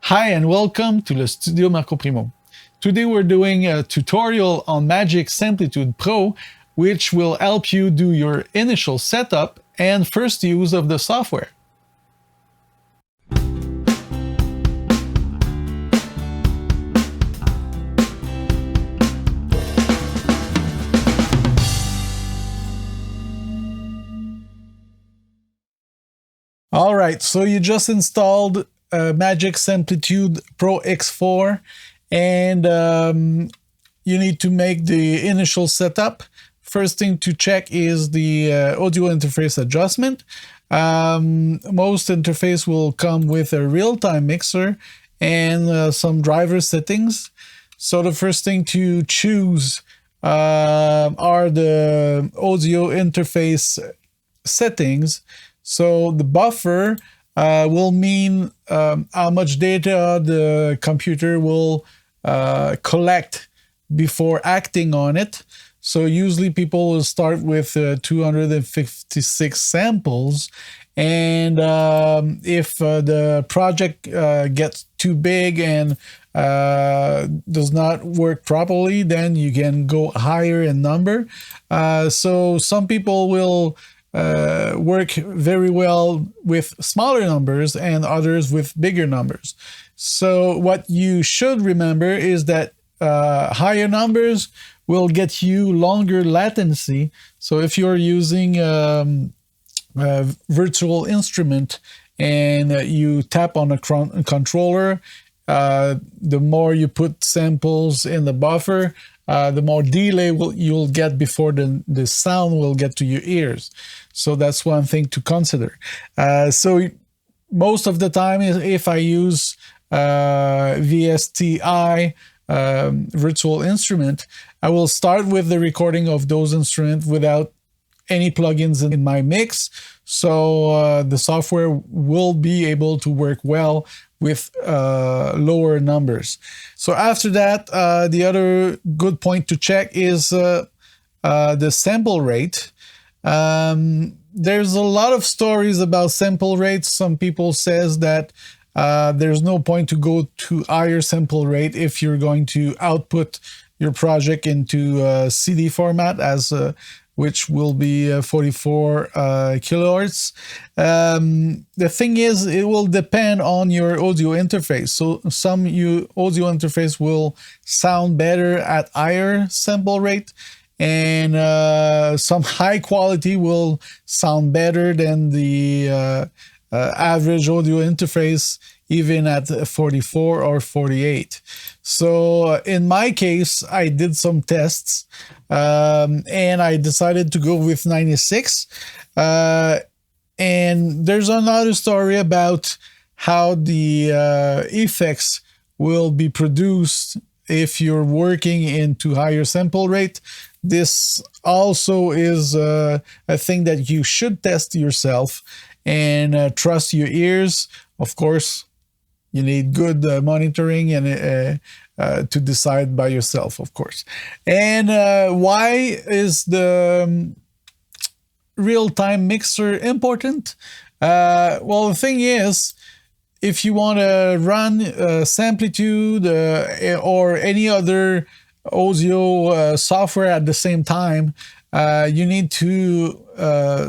Hi and welcome to the Studio Marco Primo. Today we're doing a tutorial on Magix Samplitude Pro, which will help you do your initial setup and first use of the software. All right, so you just installed Magix Samplitude Pro X4 and you need to make the initial setup. First thing to check is the audio interface adjustment. Most interface will come with a real-time mixer and some driver settings. So the first thing to choose are the audio interface settings. So the buffer will mean how much data the computer will collect before acting on it. So usually people will start with 256 samples, and if the project gets too big and does not work properly, then you can go higher in number. So some people will work very well with smaller numbers and others with bigger numbers. So what you should remember is that higher numbers will get you longer latency. So if you're using a virtual instrument and you tap on a controller, the more you put samples in the buffer, the more delay you'll get before the sound will get to your ears. So that's one thing to consider. So most of the time, if I use VSTi virtual instrument, I will start with the recording of those instruments without any plugins in my mix. So the software will be able to work well with lower numbers. So after that, the other good point to check is the sample rate. There's a lot of stories about sample rates. Some people says that there's no point to go to higher sample rate if you're going to output your project into CD format, as which will be 44 kilohertz. The thing is, it will depend on your audio interface. So some audio interface will sound better at higher sample rate, and some high quality will sound better than the average audio interface, even at 44 or 48. So in my case, I did some tests and I decided to go with 96. And there's another story about how the effects will be produced if you're working into higher sample rate. This also is a thing that you should test yourself and trust your ears. Of course, you need good monitoring and to decide by yourself, of course. And why is the real-time mixer important? Well, the thing is, if you want to run Samplitude or any other audio software at the same time, you need to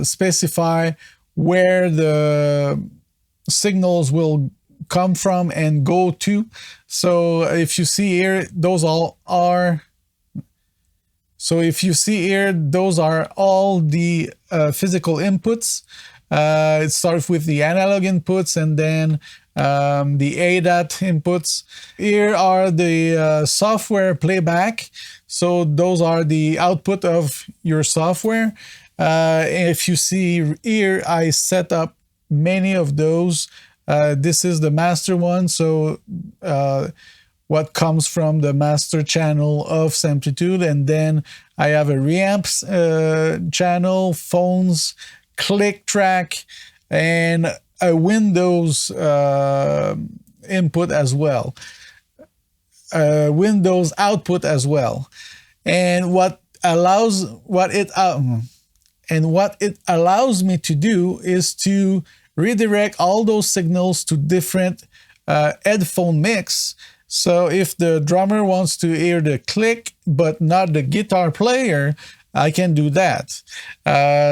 specify where the signals will come from and go to. So if you see here, those all are. So if you see here, those are all the physical inputs. It starts with the analog inputs and then the ADAT inputs. Here are the software playback. So those are the output of your software. If you see here, I set up many of those. This is the master one. So what comes from the master channel of Samplitude, and then I have a reamps channel, phones, click track, and a Windows input as well, Windows output as well. And what it allows me to do is to redirect all those signals to different headphone mix. So if the drummer wants to hear the click but not the guitar player, I can do that.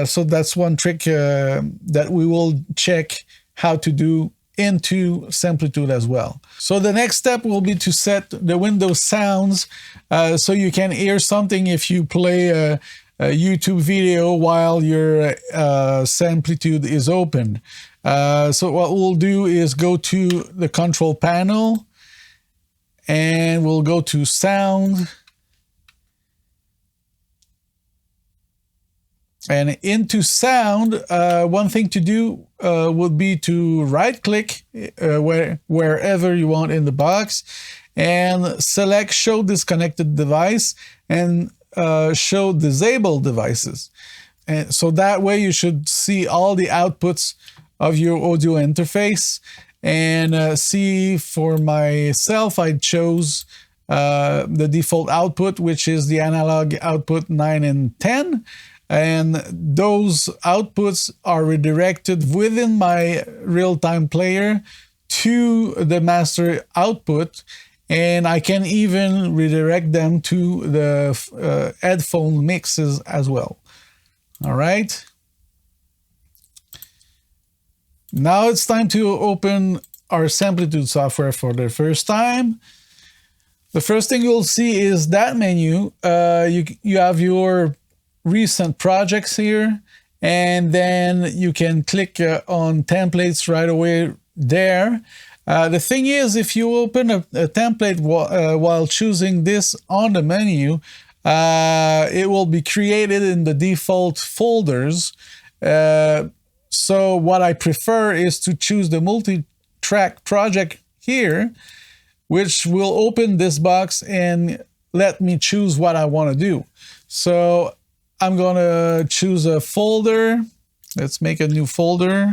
So that's one trick that we will check how to do into Samplitude as well. So the next step will be to set the Windows sounds so you can hear something if you play a YouTube video while your Samplitude is open. So what we'll do is go to the control panel and we'll go to sound. And into sound, one thing to do would be to right-click wherever you want in the box and select Show Disconnected Device and Show Disabled Devices. And so that way you should see all the outputs of your audio interface. And see, for myself, I chose the default output, which is the analog output 9 and 10. And those outputs are redirected within my real-time player to the master output. And I can even redirect them to the headphone mixes as well. All right. Now it's time to open our Samplitude software for the first time. The first thing you'll see is that menu. You have your recent projects here, and then you can click on templates right away there. The thing is, if you open a template while choosing this on the menu, it will be created in the default folders. So what I prefer is to choose the multi-track project here, which will open this box and let me choose what I want to do. So I'm going to choose a folder. Let's make a new folder.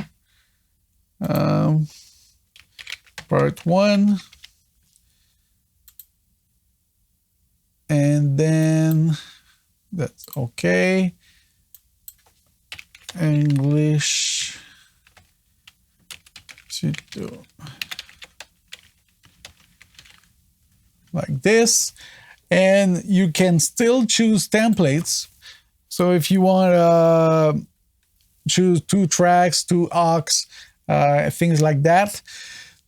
Part 1. And then that's okay. English tutorial. Like this. And you can still choose templates. So if you want to choose 2 tracks, 2 aux, things like that.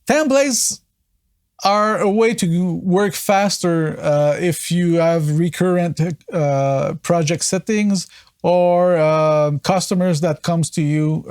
Templates are a way to work faster if you have recurrent project settings or customers that comes to you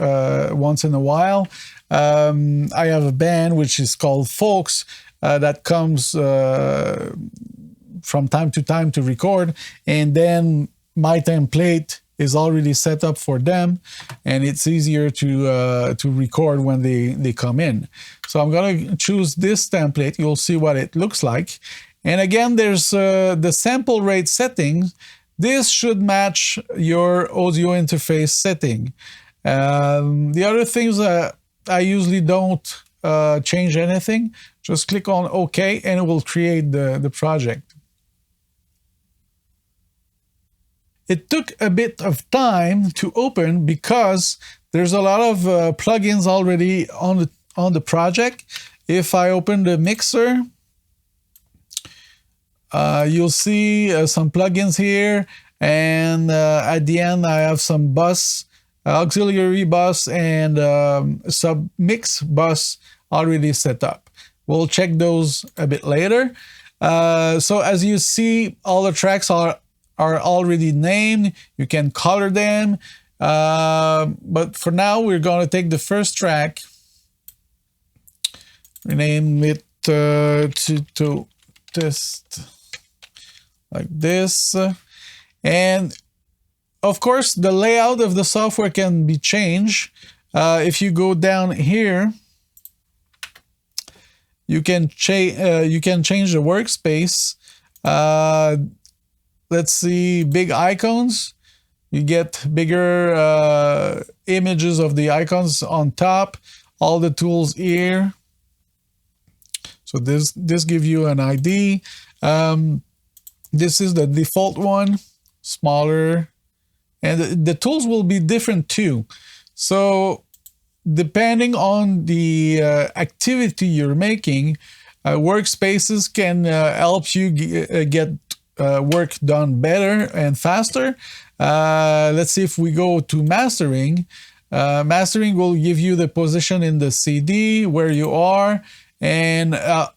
once in a while. I have a band which is called Folks that comes from time to time to record, and then my template is already set up for them, and it's easier to record when they come in. So I'm going to choose this template. You'll see what it looks like. And again, there's the sample rate settings. This should match your audio interface setting. The other things I usually don't change anything. Just click on OK, and it will create the project. It took a bit of time to open because there's a lot of plugins already on the project. If I open the mixer, you'll see some plugins here, and at the end I have some bus, auxiliary bus, and sub mix bus already set up. We'll check those a bit later. So as you see, all the tracks are already named. You can color them, but for now we're going to take the first track, rename it to test like this, and of course the layout of the software can be changed. If you go down here, you can change the workspace. Let's see, big icons. You get bigger images of the icons on top. All the tools here. So this gives you an ID. This is the default one, smaller, and the tools will be different too. So depending on the activity you're making, workspaces can help you get work done better and faster. Let's see if we go to mastering. Mastering will give you the position in the CD where you are, and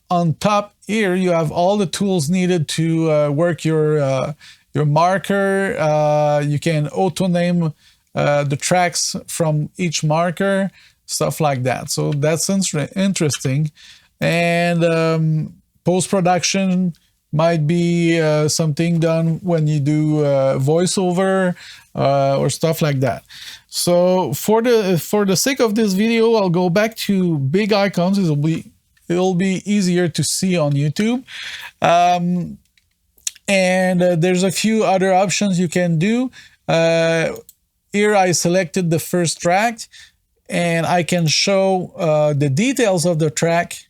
on top here you have all the tools needed to work your marker. You can auto name the tracks from each marker, stuff like that. So that's interesting. And post-production might be something done when you do voiceover or stuff like that. So for the sake of this video, I'll go back to big icons. It'll be easier to see on YouTube. And there's a few other options you can do. Here I selected the first track, and I can show the details of the track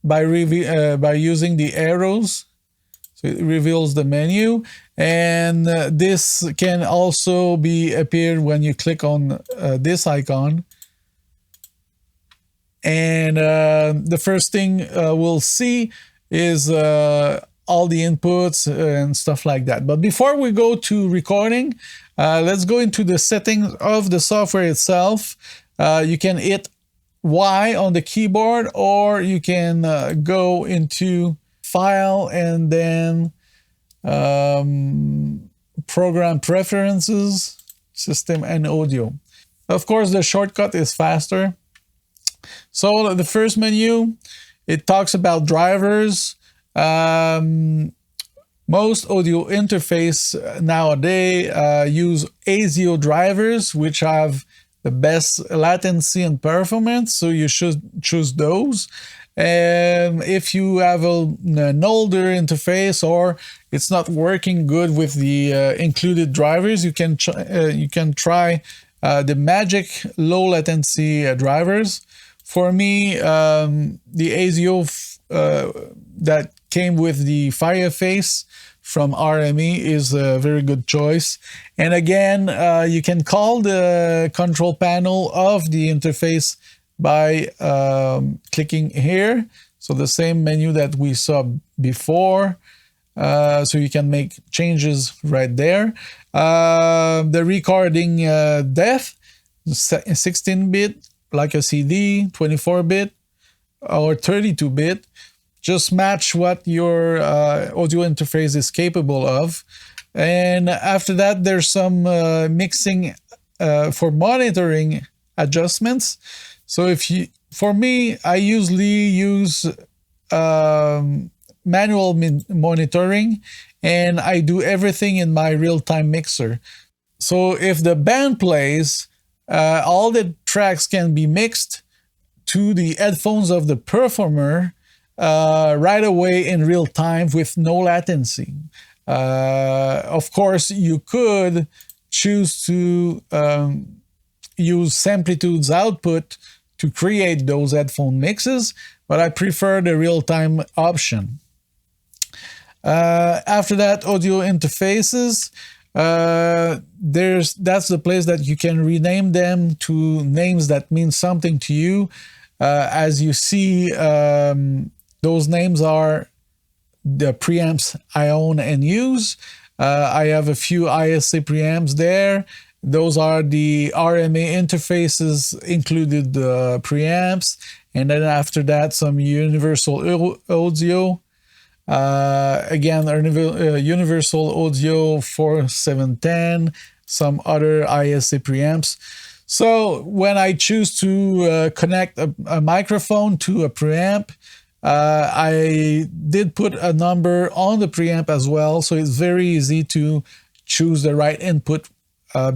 by using the arrows. So it reveals the menu, and this can also be appeared when you click on this icon. And the first thing we'll see is all the inputs and stuff like that. But before we go to recording, let's go into the settings of the software itself. You can hit Y on the keyboard, or you can go into File and then Program Preferences, System and Audio. Of course, the shortcut is faster. So the first menu, it talks about drivers. Most audio interface nowadays use ASIO drivers, which have the best latency and performance, so you should choose those. And if you have an older interface, or it's not working good with the included drivers, you can try the Magix low latency drivers. For me, the ASIO that came with the Fireface from RME is a very good choice. And again, you can call the control panel of the interface by clicking here. So the same menu that we saw before. So you can make changes right there. The recording depth, 16-bit, like a CD, 24-bit, or 32-bit. Just match what your audio interface is capable of. And after that, there's some mixing for monitoring adjustments. So for me, I usually use manual monitoring, and I do everything in my real-time mixer. So if the band plays, all the tracks can be mixed to the headphones of the performer right away in real time with no latency. Of course, you could choose to use Samplitude's output to create those headphone mixes, but I prefer the real-time option. After that, audio interfaces. That's the place that you can rename them to names that mean something to you. As you see, those names are the preamps I own and use. I have a few ISA preamps there. Those are the RMA interfaces included preamps. And then after that, some universal audio. Again, universal audio 4710, some other ISA preamps. So when I choose to connect a microphone to a preamp, I did put a number on the preamp as well, so it's very easy to choose the right input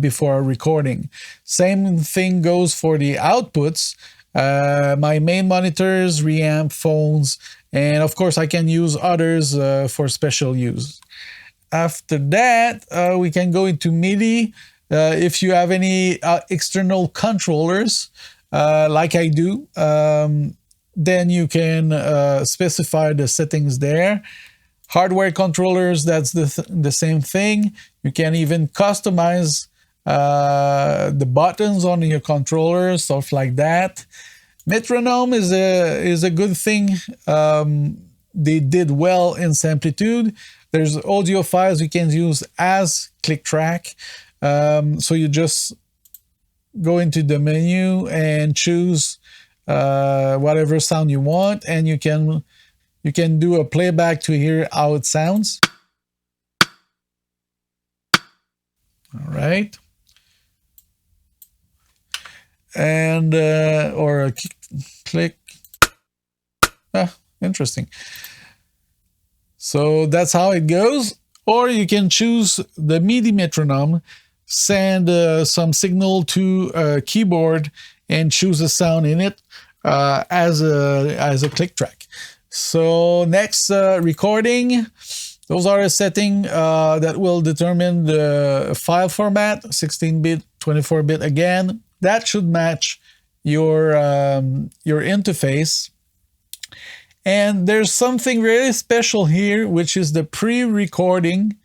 before recording. Same thing goes for the outputs. My main monitors, reamp, phones, and of course I can use others for special use. After that, we can go into MIDI. If you have any external controllers, like I do, then you can specify the settings there. Hardware controllers, that's the same thing. You can even customize the buttons on your controller, stuff like that. Metronome is a good thing. They did well in Samplitude. There's audio files you can use as click track. So you just go into the menu and choose whatever sound you want, and you can do a playback to hear how it sounds. All right. And or a click. Interesting. So that's how it goes. Or you can choose the MIDI metronome, send some signal to a keyboard, and choose a sound in it as a click track. So next, recording. Those are a setting that will determine the file format, 16-bit, 24-bit again. That should match your interface. And there's something really special here, which is the pre-recording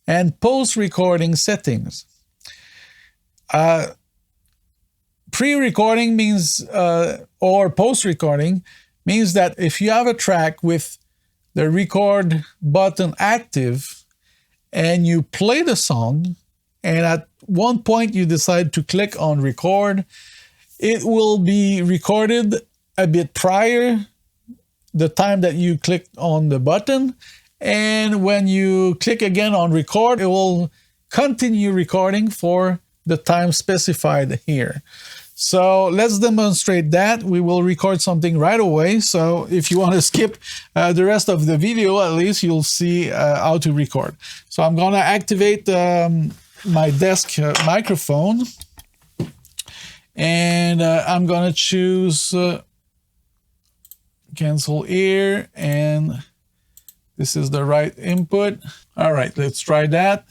and post-recording settings. Pre-recording means, or post-recording, means that if you have a track with the record button active and you play the song, and at one point you decide to click on record, it will be recorded a bit prior the time that you clicked on the button, and when you click again on record, it will continue recording for the time specified here. So let's demonstrate that. We will record something right away. So if you want to skip the rest of the video, at least you'll see how to record. So I'm going to activate my desk microphone, and I'm going to choose cancel here, and this is the right input. All right, let's try that.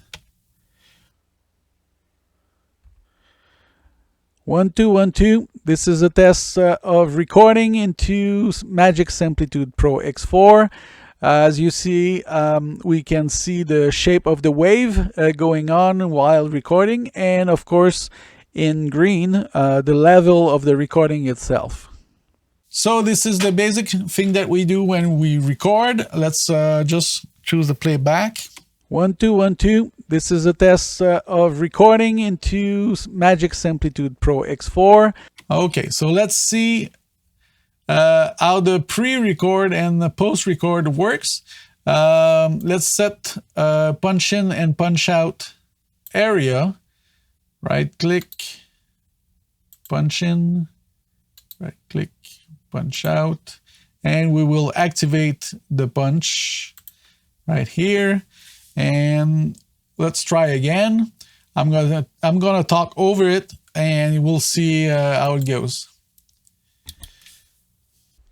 1 2 1 2. This is a test of recording into Magix Samplitude Pro X4. As you see, we can see the shape of the wave going on while recording, and of course in green the level of the recording itself. So this is the basic thing that we do when we record. Let's just choose the playback. 1 2 1 2. This is a test of recording into Magix Samplitude Pro X4. Okay, so let's see how the pre-record and the post-record works. Let's set punch in and punch out area. Right click, punch in, right click, punch out, and we will activate the punch right here. And let's try again. I'm gonna talk over it, and we'll see how it goes.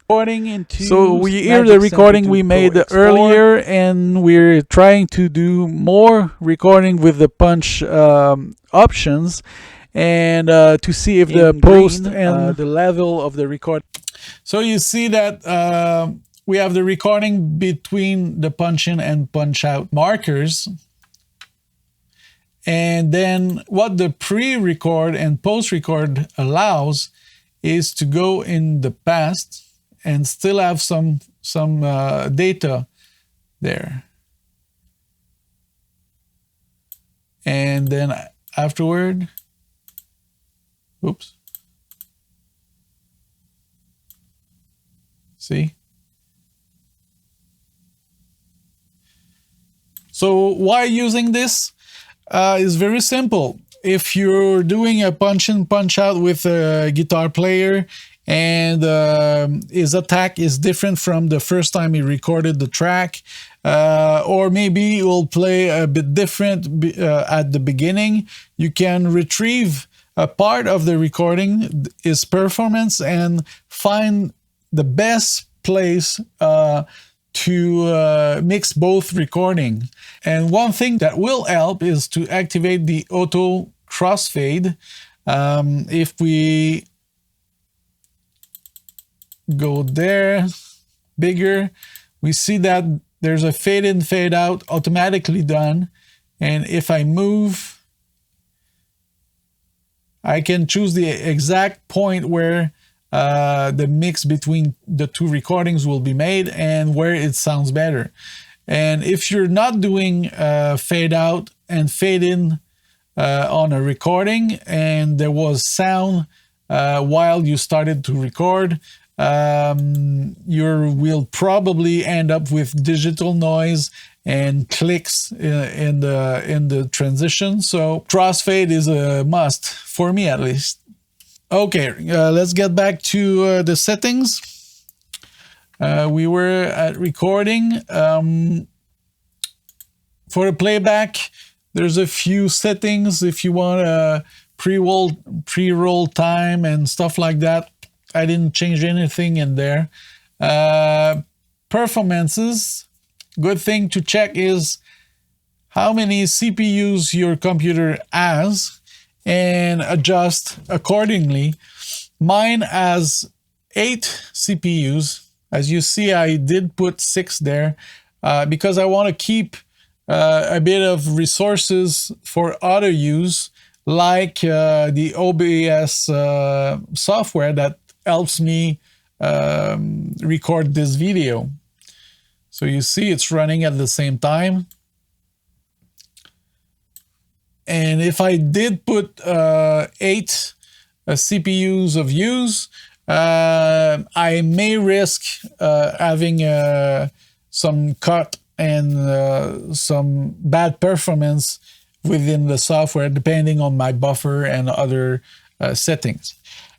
So we hear the recording we made earlier, and we're trying to do more recording with the punch options, and to see if the post and the level of the record. So you see that we have the recording between the punch in and punch out markers. And then what the pre-record and post-record allows is to go in the past and still have some data there. And then afterward, oops. See? So why using this? Is very simple. If you're doing a punch in punch out with a guitar player, and his attack is different from the first time he recorded the track, or maybe it will play a bit different at the beginning, you can retrieve a part of the recording, his performance, and find the best place to mix both recording. And one thing that will help is to activate the auto crossfade. If we go there, bigger, we see that there's a fade in, fade out automatically done. And if I move I can choose the exact point where the mix between the two recordings will be made and where it sounds better. And if you're not doing fade out and fade in on a recording and there was sound while you started to record, you will probably end up with digital noise and clicks in the transition. So crossfade is a must for me, at least. Okay, let's get back to the settings. We were at recording. For the playback, there's a few settings if you want pre-roll time and stuff like that. I didn't change anything in there. Performances, good thing to check is how many CPUs your computer has and adjust accordingly. Mine has 8 CPUs. As you see, I did put 6 there because I want to keep a bit of resources for other use, like the OBS software that helps me record this video. So you see it's running at the same time. And if I did put 8 CPUs of use, I may risk having some cut and some bad performance within the software, depending on my buffer and other settings.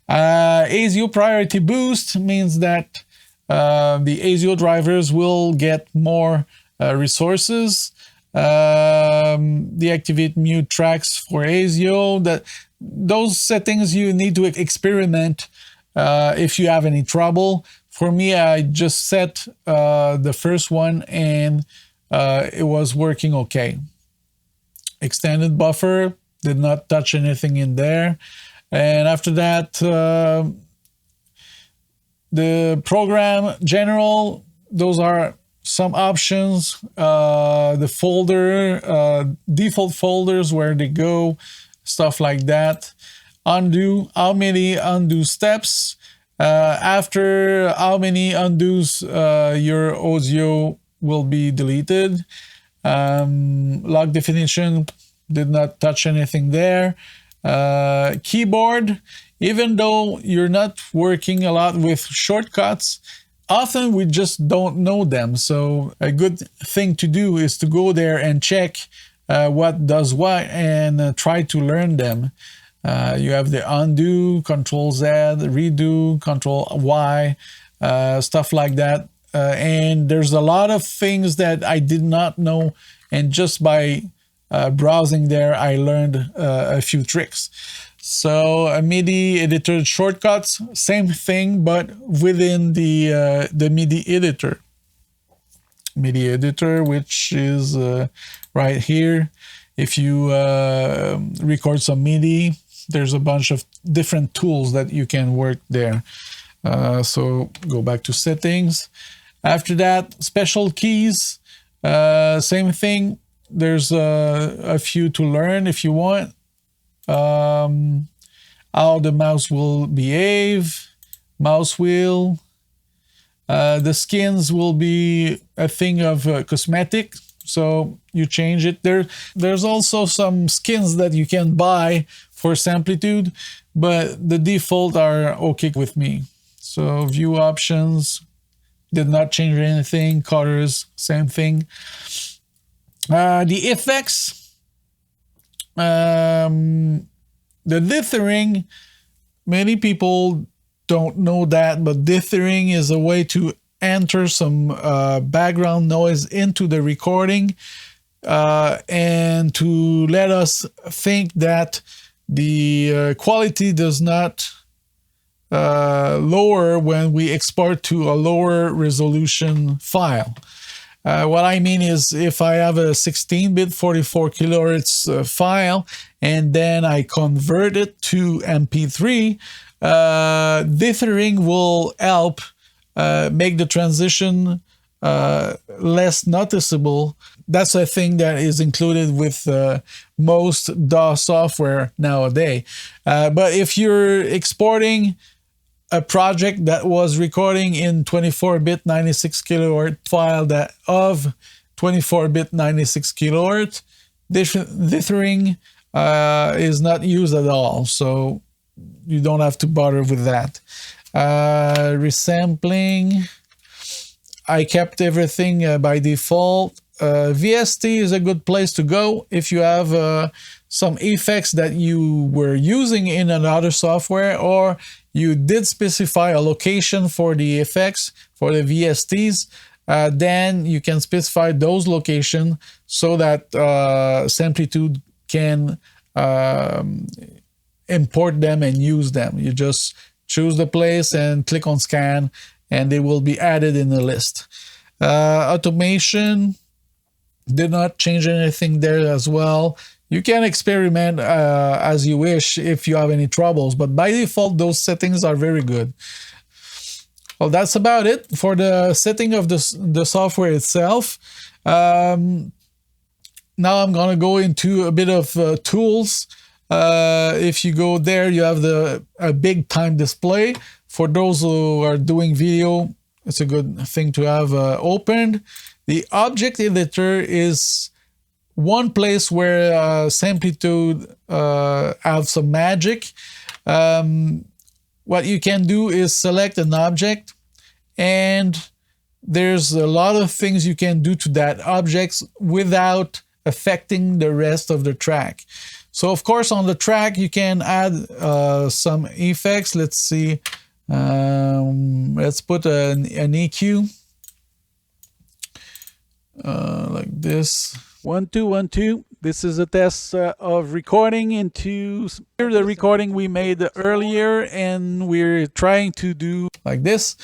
ASIO priority boost means that the ASIO drivers will get more resources. Deactivate mute tracks for ASIO. Those settings you need to experiment if you have any trouble. For me, I just set the first one and it was working okay. Extended buffer, did not touch anything in there. And after that, the program general, those are some options. The folder, default folders, where they go, stuff like that. Undo, how many undo steps. After how many undos your audio will be deleted. Log definition, did not touch anything there. Keyboard, even though you're not working a lot with shortcuts, often we just don't know them. So a good thing to do is to go there and check what does what and try to learn them. You have the undo, Control Z, redo, Control Y, stuff like that. And there's a lot of things that I did not know, and just by browsing there, I learned a few tricks. So MIDI editor shortcuts, same thing, but within the MIDI editor. MIDI editor, which is right here. If you record some MIDI, there's a bunch of different tools that you can work there. So go back to settings. After that, special keys, same thing. There's a few to learn if you want. How the mouse will behave, mouse wheel. The skins will be a thing of cosmetic, so you change it. There's also some skins that you can buy for Samplitude, but the default are okay with me. So view options, did not change anything. Colors, same thing. The effects, the dithering, many people don't know that, but dithering is a way to enter some background noise into the recording and to let us think that the quality does not lower when we export to a lower resolution file. What I mean is, if I have a 16-bit 44 kilohertz file and then I convert it to MP3, dithering will help make the transition less noticeable. That's a thing that is included with most DAW software nowadays. But if you're exporting a project that was recording in 24-bit 96 kilohertz file that of 24-bit 96 kilohertz, dithering is not used at all, so you don't have to bother with that. Resampling, I kept everything by default. VST is a good place to go if you have some effects that you were using in another software, or you did specify a location for the effects for the VSTs. Then you can specify those locations so that Samplitude can import them and use them. You just choose the place and click on scan, and they will be added in the list. Automation, did not change anything there as well. You can experiment as you wish if you have any troubles, but by default, those settings are very good. Well, that's about it for the setting of the software itself. Now I'm going to go into a bit of tools. If you go there, you have a big time display. For those who are doing video, it's a good thing to have opened. The object editor is one place where Samplitude have some magic. What you can do is select an object, and there's a lot of things you can do to that object without affecting the rest of the track. So of course on the track you can add some effects. Let's see, let's put an EQ like this. 1 2 1 2. This is a test of recording into the recording we made earlier, and we're trying to do like this.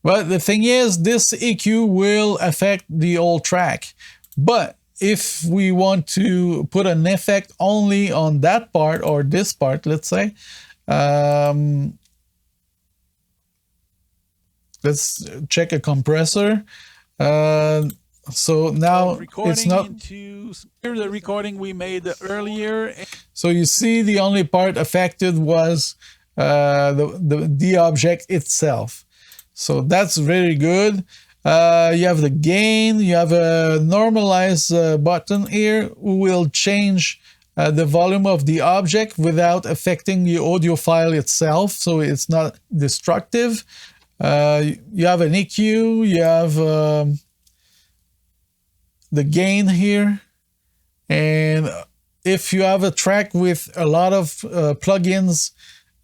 But the thing is, this EQ will affect the whole track. But if we want to put an effect only on that part or this part, let's say, let's check a compressor. So now it's not into the recording we made earlier. So you see the only part affected was the object itself. So that's very good. You have the gain, you have a normalize button here who will change the volume of the object without affecting the audio file itself, so it's not destructive. You have an EQ, you have the gain here, and if you have a track with a lot of plugins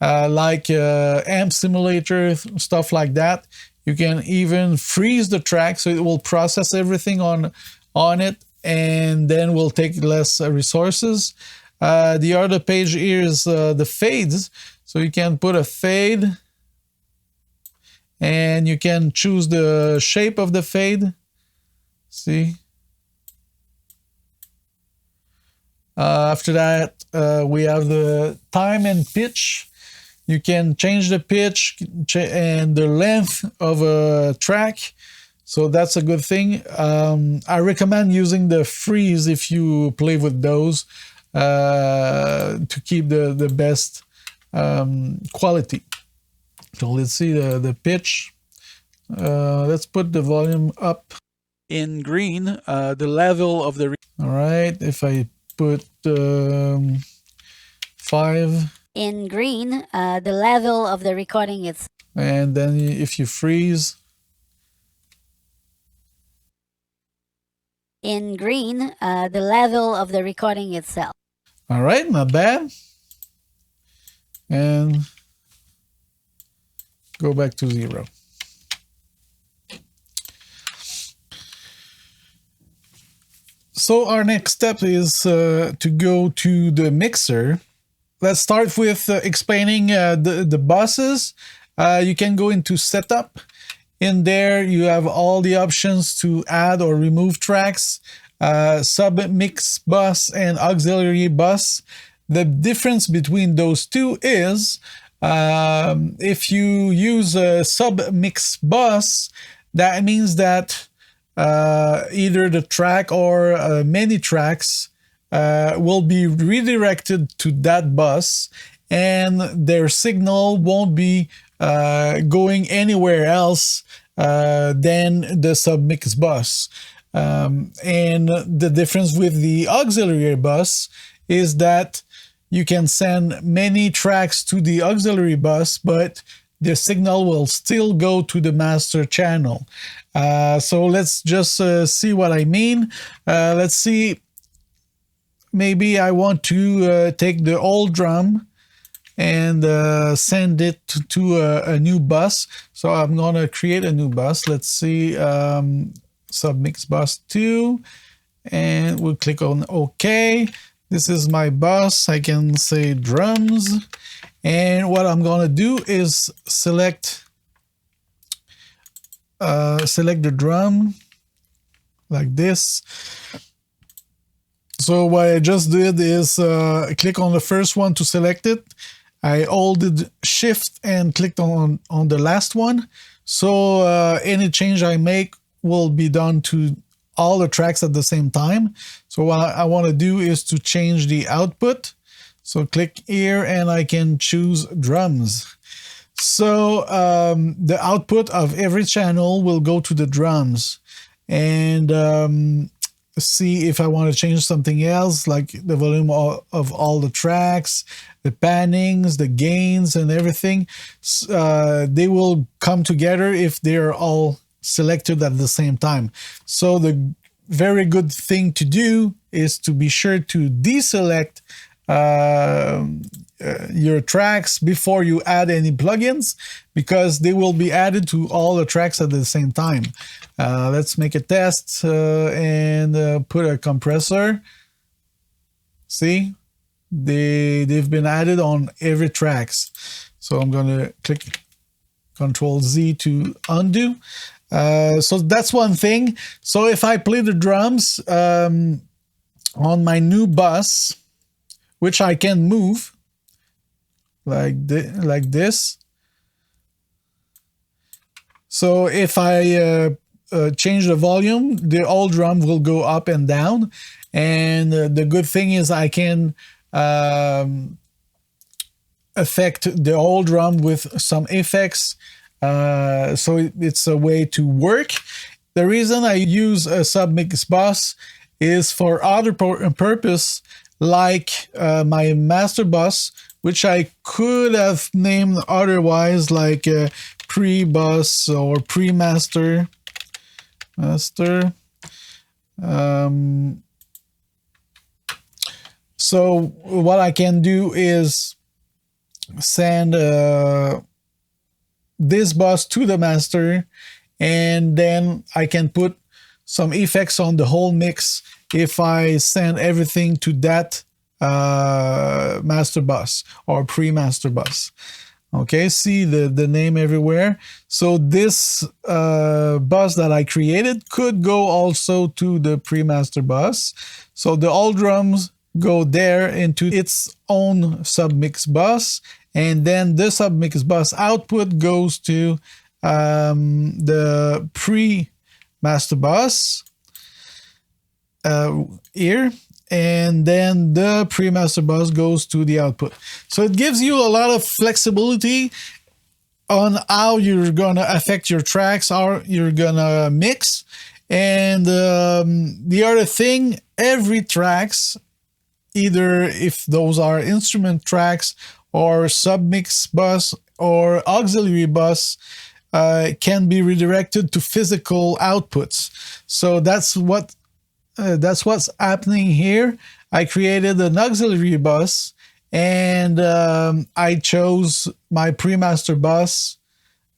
like amp simulator, stuff like that, you can even freeze the track so it will process everything on it, and then will take less resources. The other page here is the fades, so you can put a fade and you can choose the shape of the fade. See, after that we have the time and pitch. You can change the pitch and the length of a track, so that's a good thing. I recommend using the freeze if you play with those to keep the best quality. So let's see the pitch. Let's put the volume up in green, the level of the... All right, if I put 5... in green, the level of the recording is... And then if you freeze... in green, the level of the recording itself. All right, not bad. And go back to 0. So our next step is to go to the mixer. Let's start with explaining the buses. You can go into setup. In there, you have all the options to add or remove tracks, sub-mix bus and auxiliary bus. The difference between those two is if you use a sub-mix bus, that means that either the track or many tracks will be redirected to that bus, and their signal won't be going anywhere else than the submix bus. And the difference with the auxiliary bus is that you can send many tracks to the auxiliary bus, but the signal will still go to the master channel. So let's just see what I mean. Let's see. Maybe I want to take the old drum and send it to a new bus. So I'm going to create a new bus. Let's see, submix bus 2, and we'll click on OK. This is my bus. I can say drums. And what I'm going to do is select the drum like this. So what I just did is click on the first one to select it. I holded Shift and clicked on the last one. So any change I make will be done to all the tracks at the same time. So what I want to do is to change the output. So click here and I can choose drums. So the output of every channel will go to the drums. And see if I want to change something else, like the volume of all the tracks, the pannings, the gains, and everything. They will come together if they're all selected at the same time. So the very good thing to do is to be sure to deselect your tracks before you add any plugins, because they will be added to all the tracks at the same time. Let's make a test and put a compressor. See, they've been added on every tracks. So I'm going to click Control Z to undo. So that's one thing. So if I play the drums on my new bus, which I can move like this. So if I change the volume, the old drum will go up and down. And the good thing is I can affect the old drum with some effects. So it's a way to work. The reason I use a submix bus is for other purpose, like my master bus, which I could have named otherwise, like pre-bus or pre-master. So what I can do is send this bus to the master, and then I can put some effects on the whole mix if I send everything to that master bus or pre-master bus. Okay, see the name everywhere. So this bus that I created could go also to the pre-master bus. So the old drums go there into its own submix bus, and then the submix bus output goes to the pre-master bus here, and then the pre-master bus goes to the output. So it gives you a lot of flexibility on how you're gonna affect your tracks, how you're gonna mix. And the other thing, every tracks, either if those are instrument tracks or submix bus or auxiliary bus, can be redirected to physical outputs. So that's what's happening here. I created an auxiliary bus, and I chose my pre-master bus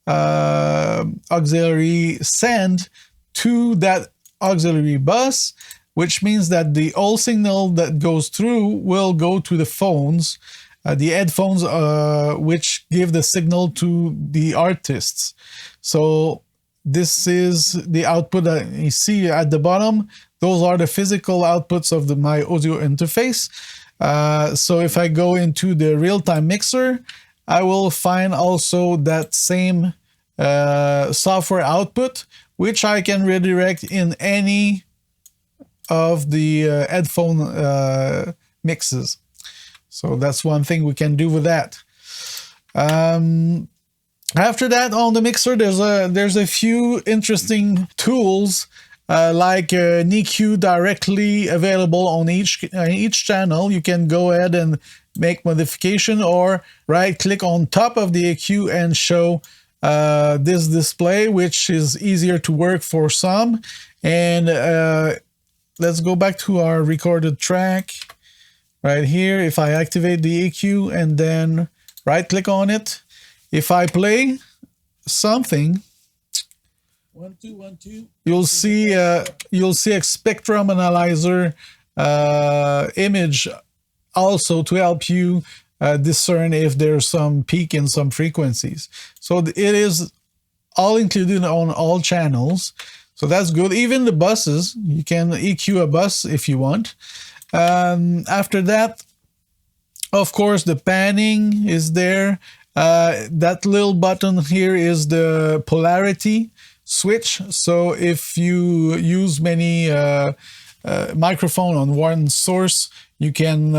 auxiliary send to that auxiliary bus, which means that the all signal that goes through will go to the phones, the headphones, which give the signal to the artists. So this is the output that you see at the bottom. Those are the physical outputs of my audio interface. So if I go into the real-time mixer, I will find also that same software output, which I can redirect in any of the headphone mixes. So that's one thing we can do with that. After that, on the mixer, there's a few interesting tools like an EQ directly available on each channel. You can go ahead and make modification, or right click on top of the EQ and show this display, which is easier to work for some. And let's go back to our recorded track right here. If I activate the EQ and then right click on it, if I play something, 1 2 1 2, you'll see a spectrum analyzer image also to help you discern if there's some peak in some frequencies. So it is all included on all channels. So that's good. Even the buses, you can EQ a bus if you want. After that, of course, the panning is there. That little button here is the polarity switch. So if you use many microphone on one source, you can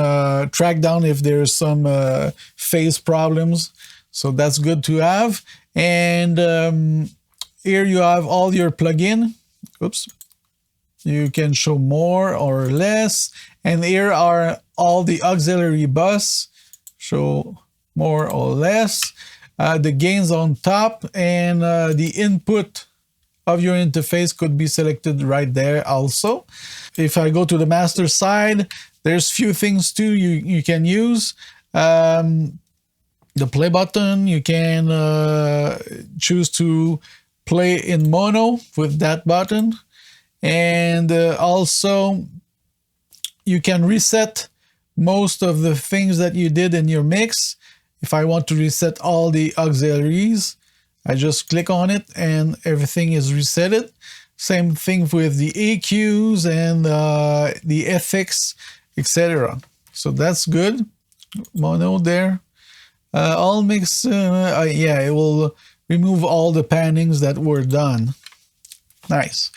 track down if there's some phase problems. So that's good to have. And here you have all your plugin. Oops. You can show more or less. And here are all the auxiliary bus. Show more or less. The gains on top, and the input of your interface could be selected right there also. If I go to the master side, there's few things too you can use. The play button, you can choose to play in mono with that button. And also you can reset most of the things that you did in your mix. If I want to reset all the auxiliaries, I just click on it and everything is resetted. Same thing with the EQs and the FX, etc. So that's good. Mono there. All mix, yeah, it will remove all the pannings that were done. Nice.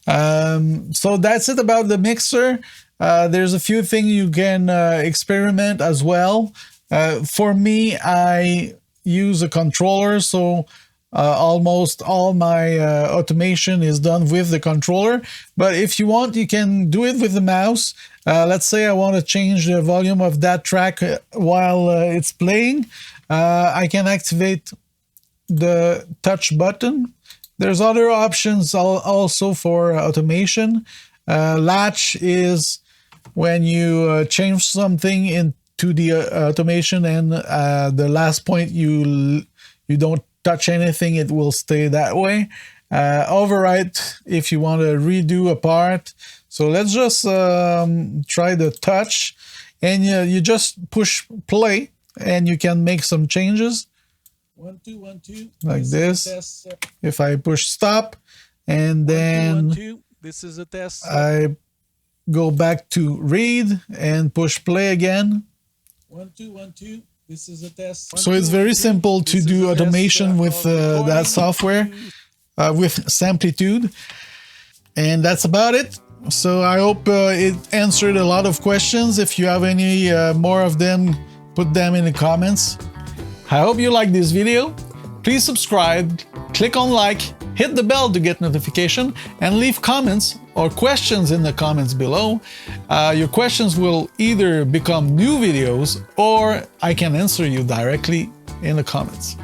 So that's it about the mixer. There's a few things you can experiment as well. For me, I use a controller, so almost all my automation is done with the controller. But if you want, you can do it with the mouse. Let's say I want to change the volume of that track while it's playing. I can activate the touch button. There's other options also for automation. Latch is when you change something into the automation and the last point you don't touch anything, it will stay that way. Override if you want to redo a part. So let's just try the touch, and you just push play and you can make some changes. 1 2 1 2, Like this. Test. If I push stop and then 1 2 1 2, this is a test. I go back to read and push play again. 1 2 1 2, this is a test. So it's very simple to do automation with that software, with Samplitude. And that's about it. So I hope it answered a lot of questions. If you have any more of them, put them in the comments. I hope you like this video. Please subscribe, click on like, hit the bell to get notification, and leave comments or questions in the comments below. Your questions will either become new videos or I can answer you directly in the comments.